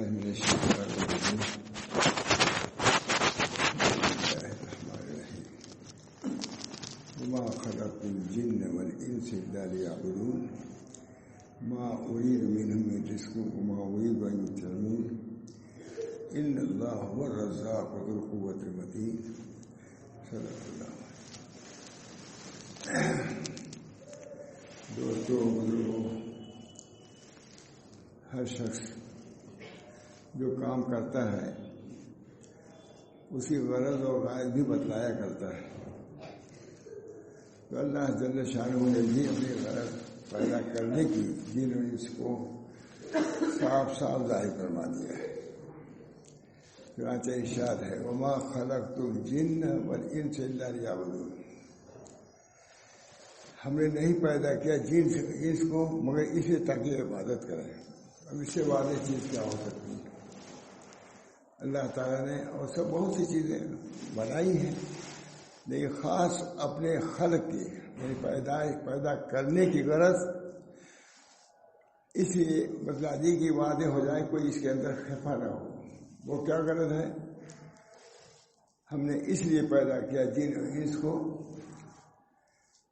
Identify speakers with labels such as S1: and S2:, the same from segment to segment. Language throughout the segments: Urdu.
S1: بالله من الشيطان الرجيم. بسم الله الرحمن الرحيم. وما خلقت الجن والإنس إلا ليعبدون ما أريد منهم من رزق وما أريد أن يطعمون إن الله هو الرزاق ذو القوة المتين. صدق اللہ. دوستوں، بزرگوں، ہر شخص جو کام کرتا ہے اس کی غرض اور غائب بھی بتلایا کرتا ہے. تو اللہ جل شانہ نے بھی اپنی غرض پیدا کرنے کی جنہوں نے اس کو صاف صاف ظاہر فرما دیا ہے. چنانچہ ارشاد ہے وما خلقت الجن والانس الا لیعبدون. ہم نے نہیں پیدا کیا جن انس کو مگر اسے تاکہ عبادت کریں. اب اس سے واضح چیز کیا ہو سکتی ہے؟ اللہ تعالیٰ نے اور سب بہت سی چیزیں بنائی ہیں، لیکن خاص اپنے خلق کی یعنی پیدا کرنے کی غرض اس لیے بتلا دی کہ واضح ہو جائے، کوئی اس کے اندر خفا نہ ہو. وہ کیا غرض ہے؟ ہم نے اس لیے پیدا کیا جن اور انس کو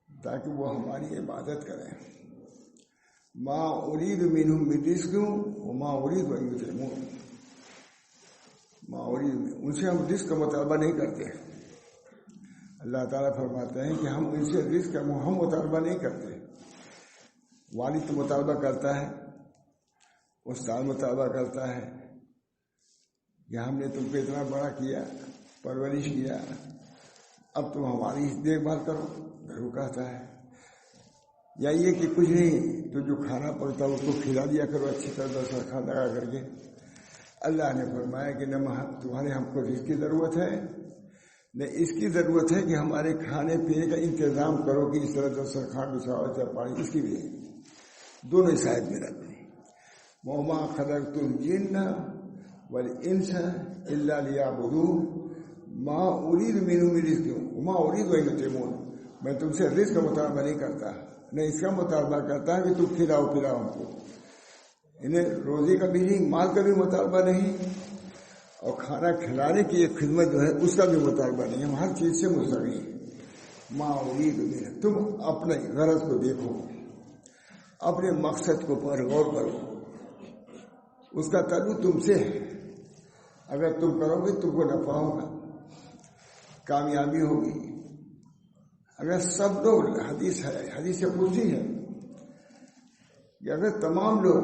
S1: تاکہ وہ ہماری عبادت کریں. ما اريد منهم من رزق وما اريد ان يطعمون. ما اريد ان سے ہم رزق کا مطالبہ نہیں کرتے. اللہ تعالیٰ فرماتے ہیں کہ ہم ان سے رزق کا ہم مطالبہ نہیں کرتے. والد تو مطالبہ کرتا ہے، استاد مطالبہ کرتا ہے کہ ہم نے تم کو اتنا بڑا کیا، پرورش کیا، اب تم ہماری دیکھ بھال کرو، گھر کہتا ہے. یا یہ کہ کچھ نہیں، تو جو کھانا پڑتا ہے اس کو کھلا دیا کرو اچھی طرح دسترخوان لگا کر کے. اللہ نے فرمایا کہ نہ تمہارے ہم کو رزق کی ضرورت ہے، نہ اس کی ضرورت ہے کہ ہمارے کھانے پینے کا انتظام کرو کہ اس طرح دسترخوان بچھاؤ چاہے پانی، اس کی بھی ہے. دونوں صاحب میں رہتے ہیں. وما خلقت الجن والانس الا لیعبدون ما اريد منهم من رزق وما اريد ان يطعمون. میں تم سے رزق کا مطالبہ نہیں کرتا، نہ اس کا مطالبہ کرتا ہے کہ تم کھلاؤ پلاؤ ہم کو. انہیں روزی کا بھی نہیں، مال کا بھی مطالبہ نہیں، اور کھانا کھلانے کی ایک خدمت جو ہے اس کا بھی مطالبہ نہیں. ہم ہر چیز سے مستغنی ہیں. ما اريد منهم. تم اپنے غرض کو دیکھو، اپنے مقصد کو پر غور کرو، اس کا تعلق تم سے ہے. اگر تم کرو گے تم کو نفع ہوگا، کامیابی ہوگی. اگر سب لوگ حدیث سے پوچھی ہے کہ اگر تمام لوگ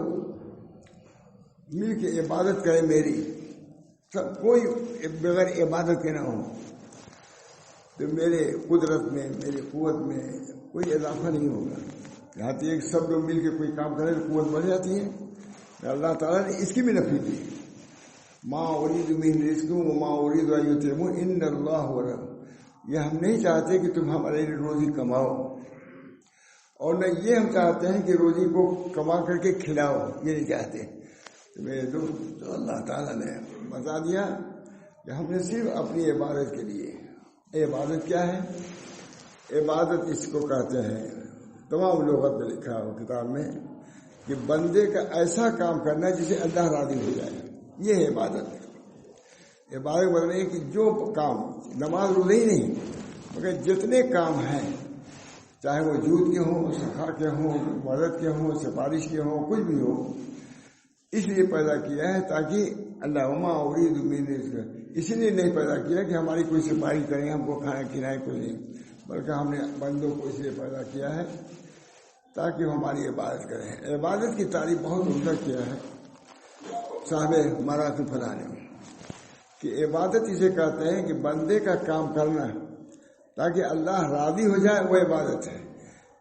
S1: مل کے عبادت کریں میری، سب کوئی بغیر عبادت کے نہ ہو، تو میرے قدرت میں، میری قوت میں کوئی اضافہ نہیں ہوگا. یہاں تک سب لوگ مل کے کوئی کام کریں تو قوت بڑھ جاتی ہے. اللہ تعالیٰ نے اس کی بھی نفی دی. ما اريد من رزق وما اريد ان يطعمون ان اللہ هو. یہ ہم نہیں چاہتے کہ تم ہمارے لیے روزی کماؤ، اور نہ یہ ہم چاہتے ہیں کہ روزی کو کما کر کے کھلاؤ، یہ نہیں چاہتے. تو میرے دوست، تو اللہ تعالیٰ نے بتا دیا کہ ہم نے صرف اپنی عبادت کے لیے. عبادت کیا ہے؟ عبادت اس کو کہتے ہیں، تمام لغت میں لکھا ہو کتاب میں، کہ بندے کا ایسا کام کرنا جسے اللہ راضی ہو جائے. یہ ہے عبادت. عبادت بول رہے ہیں کہ جو کام، نماز روزہ ہی نہیں مگر جتنے کام ہیں، چاہے وہ جود کے ہوں، سخا کے ہوں، مدد کے ہوں، سفارش کے ہوں، کچھ بھی ہو، اس لیے پیدا کیا ہے تاکہ اللہ وما اريد من رزق. اسی لیے نہیں پیدا کیا کہ ہماری کوئی سفارش کریں، ہم کو کھانا کھلائیں، کوئی نہیں، بلکہ ہم نے بندوں کو اس لیے پیدا کیا ہے تاکہ وہ ہماری عبادت کریں. عبادت کی تعریف بہت عمدہ کیا ہے صاحب مراتب فلاں نے کہ عبادت اسے کہتے ہیں کہ بندے کا کام کرنا تاکہ اللہ راضی ہو جائے، وہ عبادت ہے.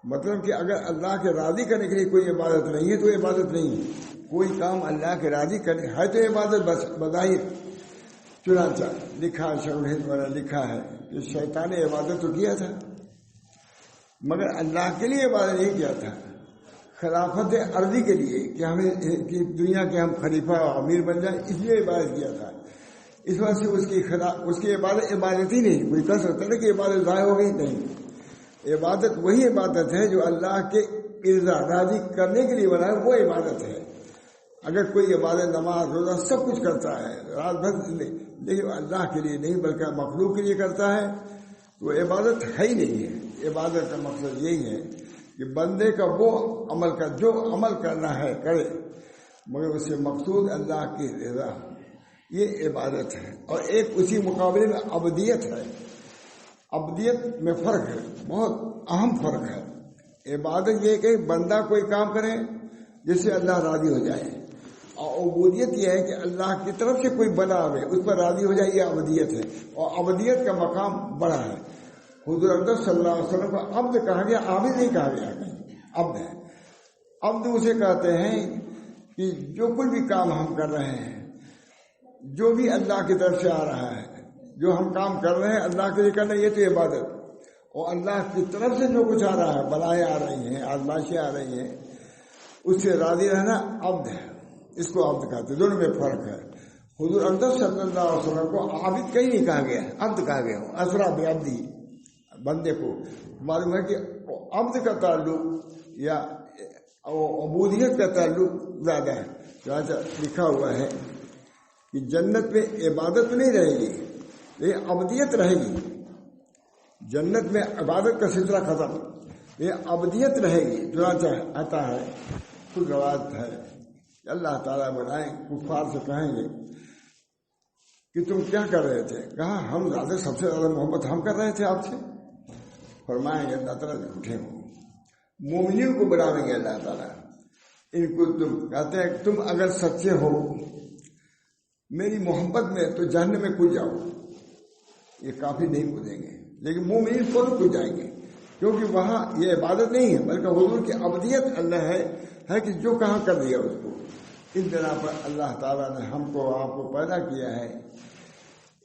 S1: مطلب کہ اگر اللہ کے راضی کرنے کے لیے کوئی عبادت نہیں ہے تو عبادت نہیں ہے. کوئی کام اللہ کے راضی کرنے ہے تو عبادت بس بظاہر. چنانچہ لکھا شعر والا لکھا ہے کہ شیطان نے عبادت تو کیا تھا مگر اللہ کے لیے عبادت نہیں کیا تھا، خلافت ارضی کے لیے کہ ہمیں کہ دنیا کے ہم خلیفہ اور امیر بن جائیں، اس لیے عبادت کیا تھا. اس وجہ سے اس کی عبادت ہی نہیں. کوئی کہہ سکتا ہے کہ عبادت ضائع ہو گئی، نہیں. عبادت وہی عبادت ہے جو اللہ کے رضا راضی کرنے کے لیے بنا ہے، وہ عبادت ہے. اگر کوئی عبادت نماز روزہ سب کچھ کرتا ہے رات بھر، لیکن اللہ کے لیے نہیں بلکہ مخلوق کے لیے کرتا ہے، تو عبادت ہے ہی نہیں ہے۔ عبادت کا مقصد یہی ہے کہ بندے کا وہ عمل کا جو عمل کرنا ہے کرے، مگر اس سے مقصود اللہ کی رضا، یہ عبادت ہے۔ اور ایک اسی مقابلے میں عبودیت ہے۔ عبودیت میں فرق ہے، بہت اہم فرق ہے۔ عبادت یہ کہ بندہ کوئی کام کرے جس سے اللہ راضی ہو جائے، اور عبودیت یہ ہے کہ اللہ کی طرف سے کوئی بنا ہوئے اس پر راضی ہو جائے، یہ عبودیت ہے۔ اور عبودیت کا مقام بڑا ہے۔ حضور اقدس صلی اللہ علیہ وسلم کو عبد کہا گیا، عابد نہیں کہا گیا، عبد ہے۔ عبد اسے کہتے ہیں کہ جو کوئی بھی کام ہم کر رہے ہیں، جو بھی اللہ کی طرف سے آ رہا ہے، جو ہم کام کر رہے ہیں اللہ کے لیے کرنا، یہ تو عبادت۔ اور اللہ کی طرف سے جو کچھ آ رہا ہے، بلائیں آ رہی ہیں، آزمائشیں آ رہی ہیں، اس سے راضی رہنا عبد ہے۔ اس کو عبد کہتے ہیں، دونوں میں فرق ہے۔ حضور اقدس صلی اللہ علیہ وسلم کو عابد کہیں نہیں کہا گیا، عبد کہا گیا۔ اسرا بعبدی، بندے کو معلوم ہے کہ عبد کا تعلق یا عبودیت کا تعلق زیادہ ہے۔ چنانچہ لکھا ہوا ہے کہ جنت میں عبادت نہیں رہے گی لیکن عبودیت رہے گی۔ جنت میں عبادت کا سلسلہ ختم، یہ عبودیت رہے گی۔ چنانچہ آتا ہے، خود روایت ہے کہ اللہ تعالیٰ بنائیں کفار سے کہیں گے کہ تم کیا کر رہے تھے؟ کہا ہم زیادہ سب سے زیادہ محبت ہم کر رہے تھے آپ سے۔ فرمائیں گے اللہ تعالیٰ جھوٹے ہو۔ مومنین کو بناویں گے اللہ تعالیٰ، ان کو تم کہتے ہیں کہ تم اگر سچے ہو میری محبت میں تو جہنم میں کود جاؤ، یہ کافی نہیں کودیں گے، لیکن مومنین فوراً کود جائیں گے، کیونکہ وہاں یہ عبادت نہیں ہے بلکہ حضور کی عبودیت اللہ ہے کہ جو کہاں کر دیا اس کو۔ اس بنا پر اللہ تعالیٰ نے ہم کو آپ کو پیدا کیا ہے،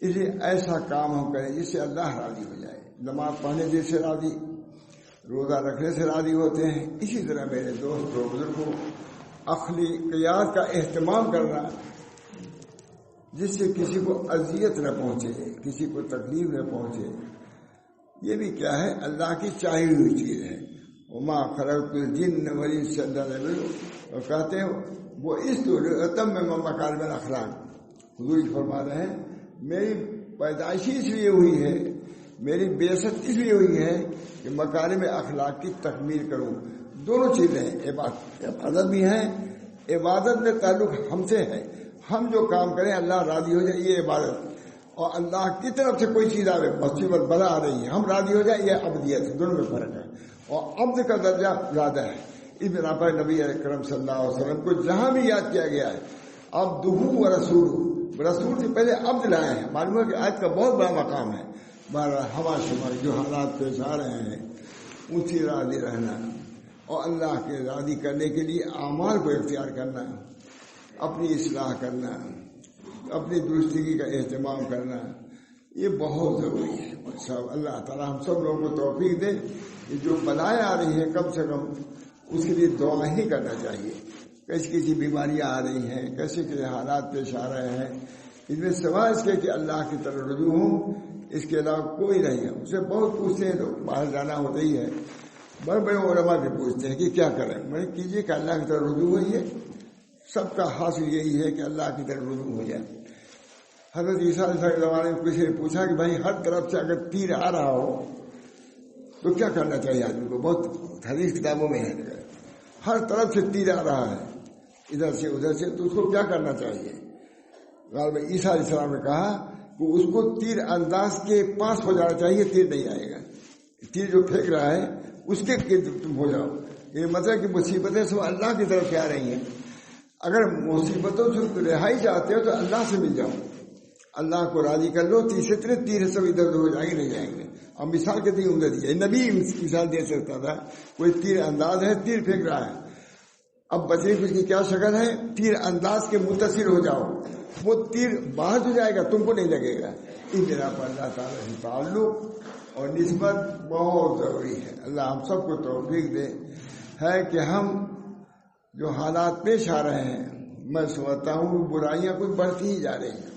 S1: اس لیے ایسا کام ہم کریں جس سے اللہ راضی ہو جائے۔ نماز پڑھنے سے راضی، روزہ رکھنے سے راضی ہوتے ہیں۔ اسی طرح میرے دوست و بزرگوں، اخلاقیات کا اہتمام کرنا جس سے کسی کو اذیت نہ پہنچے، کسی کو تکلیف نہ پہنچے، یہ بھی کیا ہے؟ اللہ کی چاہی ہوئی چیز ہے۔ وما خلقت الجن والانس الا ليعبدون، اور کہتے ہیں وہ اس اتم میں مکارم الاخلاق، حضور فرما رہے ہیں میری پیدائشی اس لیے ہوئی ہے، میری بعثت اس لیے ہوئی ہے کہ مکارم اخلاق کی تکمیل کروں۔ دونوں چیزیں ہیں، عبادت بھی ہے، عبادت میں تعلق ہم سے ہے، ہم جو کام کریں اللہ راضی ہو جائے یہ عبادت، اور اللہ کی طرف سے کوئی چیز آئے مصیبت بلا آ رہی ہے ہم راضی ہو جائے یہ عبودیت ہے۔ دونوں میں فرق ہے، اور عبد کا درجہ زیادہ ہے۔ اس بنا پر نبی اکرم صلی اللہ علیہ وسلم کو جہاں بھی یاد کیا گیا ہے عبدہ و رسول، رسول سے پہلے عبد لائے ہیں۔ معلوم ہے کہ آج کا بہت بڑا مقام ہے۔ ہوا شمار جو حالات پیش آ رہے ہیں ان سے راضی رہنا اور اللہ کے راضی کرنے کے لیے اعمال کو اختیار کرنا، اپنی اصلاح کرنا، اپنی درستگی کا اہتمام کرنا، یہ بہت ضروری ہے۔ سب اللہ تعالیٰ ہم سب لوگوں کو توفیق دے کہ جو بلائیں آ رہی ہیں کم سے کم اس کے لیے دعا ہی کرنا چاہیے۔ کسی بیماریاں آ رہی ہیں، کیسے حالات پیش آ رہے ہیں، اس میں سوائے اس کے کہ اللہ کی طرف رجوع ہوں، اس کے علاوہ کوئی نہیں ہے۔ اسے بہت پوچھتے ہیں، لوگ باہر جانا ہوتا ہی ہے، بڑے بڑے علماء بھی پوچھتے ہیں کہ کیا کریں۔ میں کیجیے کہ اللہ کی طرف رجوع ہوئی ہے، سب کا حاصل یہی ہے کہ اللہ کی طرف رجوع ہو جائے۔ حضرت عیسیٰ علیہ السلام کے زمانے میں کسی نے پوچھا کہ بھائی ہر طرف سے اگر تیر آ رہا ہو تو کیا کرنا چاہیے آدمی کو؟ بہت حدیث کتابوں میں ہے، ہر طرف سے تیر آ رہا ہے ادھر سے ادھر سے، تو اس کو کیا کرنا چاہیے؟ غالباً عیسیٰ علیہ السلام نے کہا کہ اس کو تیر انداز کے پاس ہو جانا چاہیے، تیر نہیں آئے گا۔ تیر جو پھینک رہا ہے اس کے تم ہو جاؤ، یہ مطلب کہ مصیبتیں سب اللہ کی طرف سے آ رہی ہیں۔ اگر مصیبتوں سے رہائی چاہتے ہو تو اللہ سے مل جاؤ، اللہ کو راضی کر لو، تیسرے تیر سب ادھر ادھر ہو جائیں گے، نہیں جائیں گے۔ اب مثال کے تین عمدہ دی ہے، نبی مثال دے سکتا تھا، کوئی تیر انداز ہے، تیر پھینک رہا ہے، اب بچنے کی اس کی کیا شکل ہے؟ تیر انداز کے متصل ہو جاؤ، وہ تیر باہر ہو جائے گا، تم کو نہیں لگے گا۔ اس بنا پر اللہ تعالیٰ سے تعلق اور نسبت بہت ضروری ہے۔ اللہ ہم سب کو توفیق دے ہے کہ ہم جو حالات پیش آ رہے ہیں، میں سمجھتا ہوں برائیاں کچھ بڑھتی ہی جا رہی ہیں،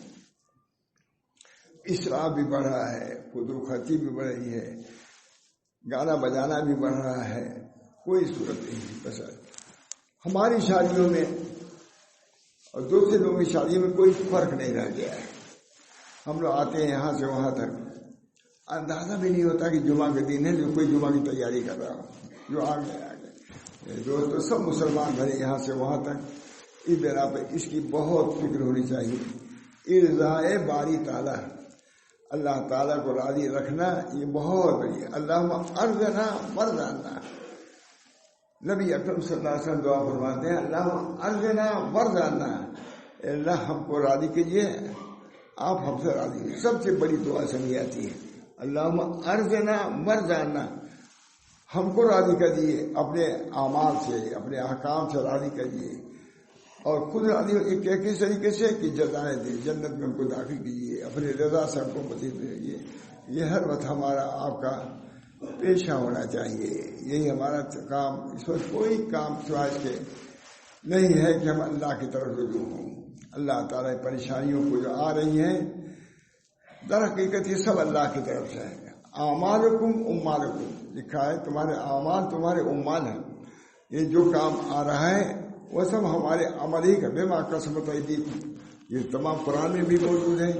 S1: اسراف بھی بڑھ رہا ہے، فضول خرچی بھی بڑھ رہی ہے، گانا بجانا بھی بڑھ رہا ہے، کوئی صورت نہیں۔ بس ہماری شادیوں میں اور دوسرے لوگوں کی شادی میں کوئی فرق نہیں رہ گیا ہے. ہم لوگ آتے ہیں یہاں سے وہاں تک، اندازہ بھی نہیں ہوتا کہ جمعہ کے دن ہے جو کوئی جمعہ کی تیاری کر رہا ہو. جو آگے جو تو سب مسلمان بھرے یہاں سے وہاں تک. اس بنا پہ اس کی بہت فکر ہونی چاہیے. ارضائے باری تعالیٰ، اللہ تعالیٰ کو راضی رکھنا یہ بہت بڑی ہے. اللہم ارضنا مرضانا، نبی اکرم صلی اللہ علیہ وسلم دعا فرماتے ہیں اللہم ارضنا مرضانا، اللہ ہم کو راضی کیجیے، آپ ہم سے راضی ہیں. سب سے بڑی دعا سمجھی آتی ہے اللہم ارضنا مرضانا، ہم کو راضی کیجیے اپنے اعمال سے، اپنے احکام سے راضی کیجیے، اور خود راضی ایک کس طریقے سے کہ جزائیں دیں، جنت میں ہم کو داخل کیجیے، اپنی رضا سے ہم کو مزید دیجیے. یہ ہر وقت ہمارا آپ کا پیشہ ہونا چاہیے. یہی ہمارا کام، اس وقت کوئی کام سوائے اس کے نہیں ہے کہ ہم اللہ کی طرف رجوع ہوں. اللہ تعالیٰ پریشانیوں کو جو آ رہی ہیں در حقیقت یہ سب اللہ کی طرف سے ہے. اعمالکم امالکم، لکھا ہے تمہارے اعمال تمہارے امال ہیں. یہ جو کام آ رہا ہے وہ سب ہمارے عمل ہی کا بما قسمت ایدیکم، یہ تمام قرآن میں بھی موجود ہے.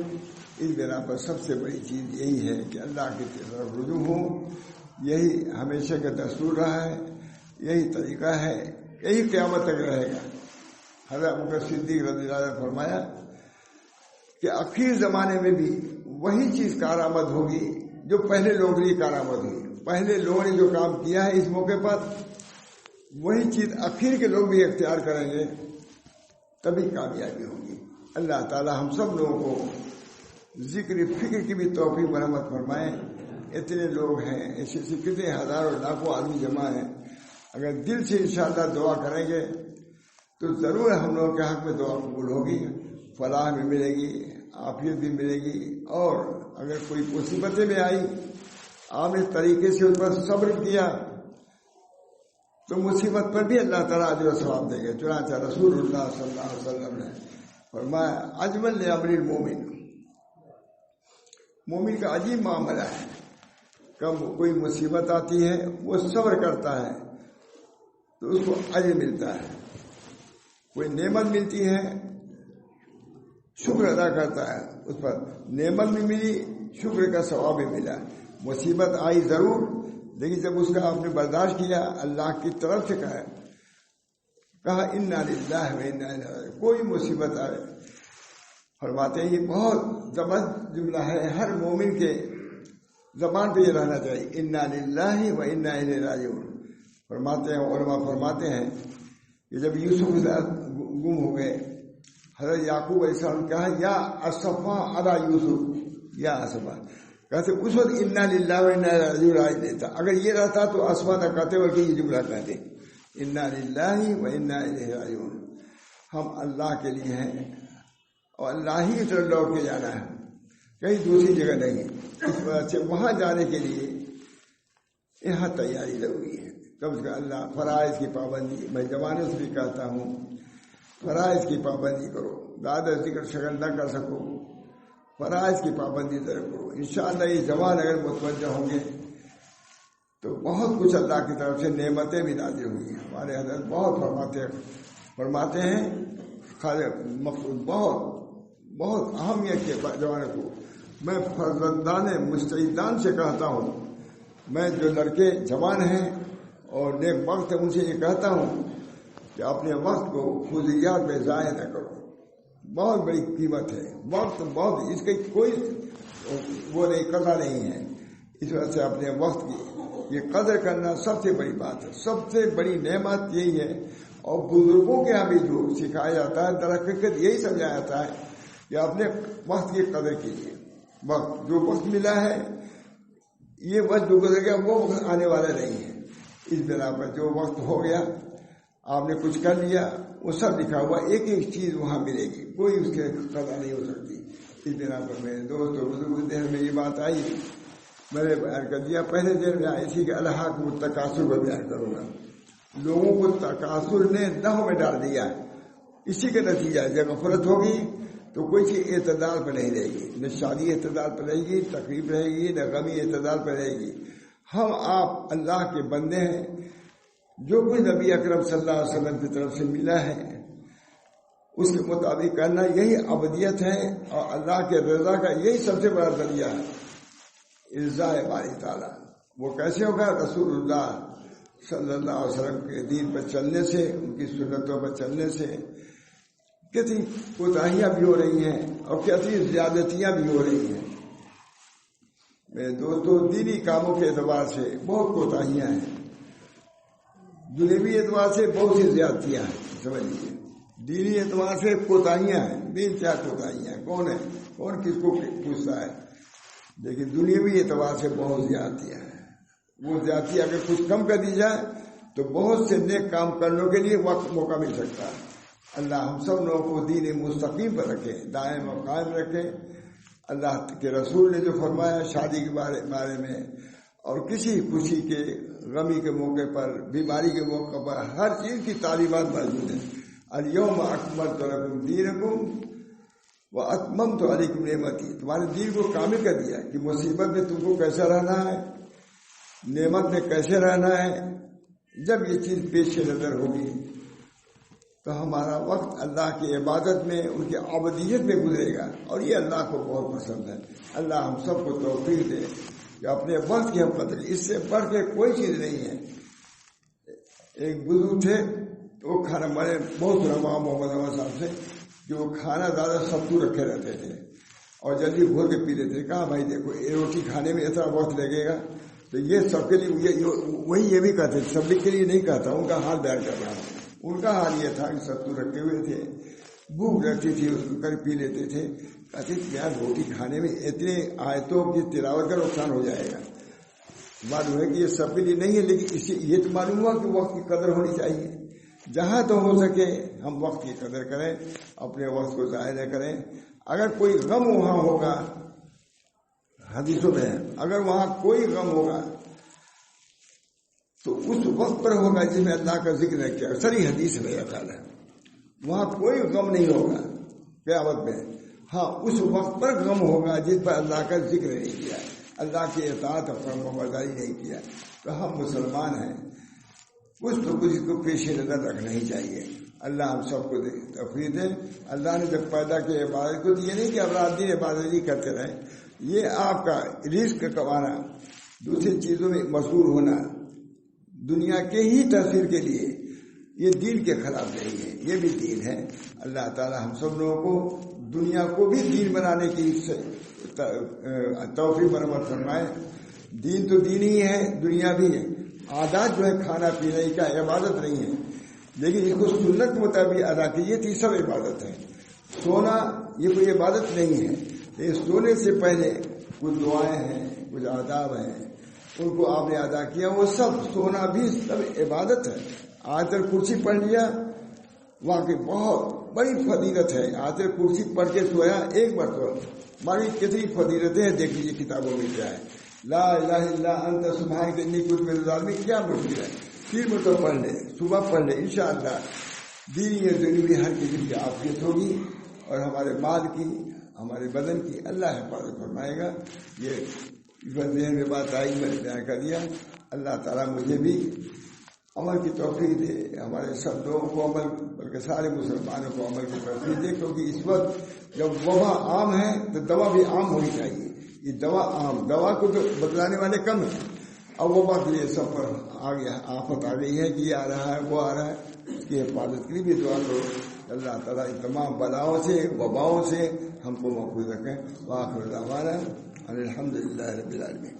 S1: اس بنا پر سب سے بڑی چیز یہی ہے کہ اللہ کی طرف رجوع ہوں. یہی ہمیشہ کا دستور رہا ہے، یہی طریقہ ہے، یہی قیامت تک رہے گا. حضرت ابوبکر صدیق رضی اللہ عنہ نے فرمایا کہ آخر زمانے میں بھی وہی چیز کارآمد ہوگی جو پہلے لوگوں کی کارآمد ہوئی. پہلے لوگوں نے جو کام کیا ہے اس موقع پر وہی چیز آخر کے لوگ بھی اختیار کریں گے، تبھی کامیابی ہوگی. اللہ تعالی ہم سب لوگوں کو ذکر فکر کی بھی توفیق مرحمت فرمائیں. اتنے لوگ ہیں، ایسے کتنے ہزاروں لاکھوں آدمی جمع ہیں. اگر دل سے انشاءاللہ دعا کریں گے تو ضرور ہم لوگوں کے حق میں دعا قبول ہوگی، فلاح بھی ملے گی، عافیت بھی ملے گی. اور اگر کوئی مصیبتیں میں آئی، آپ اس طریقے سے اس پر صبر کیا تو مصیبت پر بھی اللہ تعالیٰ اجر و ثواب دے گا. چنانچہ رسول اللہ صلی اللہ علیہ وسلم نے فرمایا اجمل لامر المومن، مومن کا عجیب معاملہ ہے. کب کوئی مصیبت آتی ہے وہ صبر کرتا ہے تو اس کو اجر ملتا ہے. کوئی نعمت ملتی ہے شکر ادا کرتا ہے، اس پر نعمت بھی ملی، شکر کا ثواب بھی ملا. مصیبت آئی ضرور، لیکن جب اس کا آپ نے برداشت کیا، اللہ کی طرف سے کہا انا للہ و انا الیہ راجعون. کوئی مصیبت آئے، فرماتے ہیں یہ بہت زبردست جملہ ہے، ہر مومن کے زبان پہ یہ رہنا چاہیے انا للہ و انا الیہ راجعون. فرماتے ہیں علماء فرماتے ہیں کہ جب یوسف گم ہو گئے، حضرت یعقوب علیہ السلام کہا یا اسفا علی یوسف، یا اسفا، کہتے اس وقت انا للہ و انا الیہ راجعون راج دیتا. اگر یہ رہتا تو اسفا نہ کہتے بلکہ یہ جملہ کہتے انا للہ و انا الیہ راجعون. ہم اللہ کے لیے ہیں اور اللہ ہی کی طرف لوٹ کے جانا ہے، کہیں دوسری جگہ نہیں. اس وجہ سے وہاں جانے کے لیے یہاں تیاری ضروری ہے. کم سے کم اللہ فرائض کی پابندی، میں جوانوں سے بھی کہتا ہوں فرائض کی پابندی کرو. زیادہ ذکر شغل نہ کر سکو، فرائض کی پابندی ضرور کرو. انشاءاللہ یہ جوان اگر متوجہ ہوں گے تو بہت کچھ اللہ کی طرف سے نعمتیں بھی نازل ہوئی ہیں. ہمارے حضرت بہت فرماتے ہیں مقصود بہت اہمیت کے جوانوں کو. میں فرزندان مستعدان سے کہتا ہوں، میں جو لڑکے جوان ہیں اور نیک وقت ان سے یہ کہتا ہوں کہ اپنے وقت کو فضولیات میں ضائع نہ کرو. بہت بڑی قیمت ہے وقت، بہت اس کی کوئی وہ نہیں قدر نہیں ہے. اس وجہ سے اپنے وقت کی یہ قدر کرنا سب سے بڑی بات ہے، سب سے بڑی نعمت یہی ہے. اور بزرگوں کے یہاں بھی جو سکھایا جاتا ہے در حقیقت یہی سمجھایا جاتا ہے کہ اپنے وقت کی قدر کیجیے. وقت جو وقت ملا ہے، یہ وقت جو گزر گیا وہ وقت آنے والا نہیں ہے. اس بنا پر جو وقت ہو گیا آپ نے کچھ کر لیا، وہ سب لکھا ہوا، ایک ایک چیز وہاں ملے گی، کوئی اس کے قدر نہیں ہو سکتی. اس بنا پر میرے دوست اور بزرگ دن میں یہ بات آئی، میں نے بیان کر دیا. پہلے دن میں اسی کے الحاق التکاثر کو بیان کروں گا. لوگوں کو تکاثر نے نحو میں ڈال دیا. اسی کا نتیجہ جب غفلت ہوگی تو کوئی چیز اعتدال پہ نہیں رہے گی، نہ شادی اعتدال پہ رہے گی، تقریب رہے گی، نہ غمی اعتدال پہ رہے گی. ہم آپ اللہ کے بندے ہیں، جو کچھ نبی اکرم صلی اللہ علیہ وسلم کی طرف سے ملا ہے اس کے مطابق کرنا یہی عبودیت ہے، اور اللہ کے رضا کا یہی سب سے بڑا ذریعہ ہے رضا باری تعالیٰ۔ وہ کیسے ہوگا؟ رسول اللہ صلی اللہ علیہ وسلم کے دین پر چلنے سے، ان کی سنتوں پر چلنے سے۔ کتنی کوتاہیاں بھی ہو رہی ہیں اور کتنی زیادتیاں بھی ہو رہی ہیں میرے دوستوں، دینی کاموں کے اعتبار سے بہت کوتاہیاں ہیں، دنیوی اعتبار سے بہت سی زیادتیاں ہیں، سمجھ لیجیے۔ دینی اعتبار سے کوتاہیاں ہیں، دین کیا کوتاہیاں ہیں، کون کس کو پوچھتا ہے، لیکن دنیوی اعتبار سے بہت زیادتیاں ہیں۔ وہ زیادتی اگر کچھ کم کر دی جائے تو بہت سے نیک کام کرنے کے لیے وقت موقع مل سکتا ہے۔ اللہ ہم سب لوگوں کو دین مستقیم پر رکھے، دائم و قائم رکھے۔ اللہ کے رسول نے جو فرمایا شادی کے بارے میں اور کسی خوشی کے، غمی کے موقع پر، بیماری کے موقع پر، ہر چیز کی تعلیمات موجود ہیں۔ الیوم اکملت لکم دینکم واتممت علیکم نعمتی، تمہارے دین کو کامل کر دیا کہ مصیبت میں تم کو کیسا رہنا ہے، نعمت میں کیسے رہنا ہے۔ جب یہ چیز پیش نظر ہوگی تو ہمارا وقت اللہ کی عبادت میں، ان کی عبودیت میں گزرے گا، اور یہ اللہ کو بہت پسند ہے۔ اللہ ہم سب کو توفیق دے کہ اپنے وقت کی ہم قدر، اس سے بڑھ کے کوئی چیز نہیں ہے۔ ایک بزرگ تھے تو وہ کھانا، میں نے بہت سنا وہاں محمد احمد صاحب سے کہ وہ کھانا زیادہ ستو رکھے رہتے تھے اور جلدی گھول کے پی لیتے۔ کہا بھائی دیکھو یہ روٹی کھانے میں اتنا وقت لگے گا تو یہ سب کے لیے، وہی یہ بھی کہتے تھے، سب کے لیے نہیں کہتا، ان کا حال بیان کر رہا ہوں۔ ان کا حال یہ تھا کہ ستو رکھے ہوئے تھے، بھوک لگتی تھی اس کو کر پی لیتے تھے۔ کہتے یار روٹی کھانے میں اتنے آیتوں کی تلاوت کا نقصان ہو جائے گا۔ معلوم ہے کہ یہ سب کے لیے نہیں ہے، لیکن اس سے یہ تو معلوم ہوا کہ وقت کی قدر ہونی چاہیے۔ جہاں تو ہو سکے ہم وقت کی قدر کریں، اپنے وقت کو ضائع نہ کریں۔ اگر کوئی غم وہاں ہوگا، حدیثوں میں اگر وہاں کوئی غم ہوگا تو اس وقت پر ہوگا جس میں اللہ کا ذکر ہے کیا، سری حدیث میں خیال ہے وہاں کوئی غم نہیں ہوگا قیامت میں۔ ہاں اس وقت پر غم ہوگا جس پر اللہ کا ذکر نہیں کیا، اللہ کی اطاعت اور فرمانبرداری نہیں کیا۔ تو ہم مسلمان ہیں، کچھ تو کچھ کو پیش نظر رکھنا ہی چاہیے۔ اللہ ہم سب کو توفیق دے۔ اللہ نے جب پیدا کیا عبادت کو، یہ نہیں کہ اب رات دن عبادت ہی کرتے رہیں، یہ آپ کا رزق کمانا، دوسری چیزوں میں مشغول ہونا دنیا کے ہی تاثیر کے لیے، یہ دین کے خلاف نہیں ہے، یہ بھی دین ہے۔ اللہ تعالی ہم سب لوگوں کو دنیا کو بھی دین بنانے کی توفیق برآمد فرمائے۔ دین تو دین ہی ہے، دنیا بھی ہے۔ عادات جو ہے کھانا پینے کا عبادت نہیں ہے، لیکن اس کو سنت کے مطابق ادا کیجیے تو یہ سب عبادت ہے۔ سونا یہ کوئی عبادت نہیں ہے، لیکن سونے سے پہلے کچھ دعائیں ہیں، کچھ آداب ہیں، ان کو آپ نے ادا کیا، وہ سب سونا بھی سب عبادت ہے۔ آیت الکرسی پڑھ لیا، واقعی بہت بڑی فضیلت ہے۔ آیت الکرسی پڑھ کے سویا ایک مرتبہ، ہماری کتنی فضیلتیں ہیں دیکھ لیجیے کتابوں میں کیا ہے۔ لا الہ الا انت سبحانک انی کنت من الظالمین کیا مشکل ہے، 3 مرتبہ پڑھ لے، صبح پڑھ لے، انشاءاللہ دینی اور دنیوی ہر قسم کی عافیت ہوگی، اور ہمارے مال کی، ہمارے بدن کی اللہ حفاظت فرمائے گا۔ یہ ذہن میں بات آئی، میں نے بیان کر دیا۔ اللہ تعالیٰ مجھے بھی عمل کی توفیق دے، ہمارے سب لوگوں کو عمل، بلکہ سارے مسلمانوں کو عمل کی توفیق دے، کیونکہ اس وقت جب وبا عام ہے تو دوا بھی عام ہونی چاہیے۔ یہ دوا عام، دوا کو تو بدلانے والے کم ہیں، اب وبا کے لیے سب پر آ گیا، آفت آ گئی ہے کہ یہ آ رہا ہے وہ آ رہا ہے، اس کی حفاظت کے لیے بھی دعا کرو۔ اللہ تعالیٰ ان تمام بلاؤں سے، وباؤں سے ہم کو محفوظ رکھیں۔ وآخر دعوانا الحمدللہ رب العالمین۔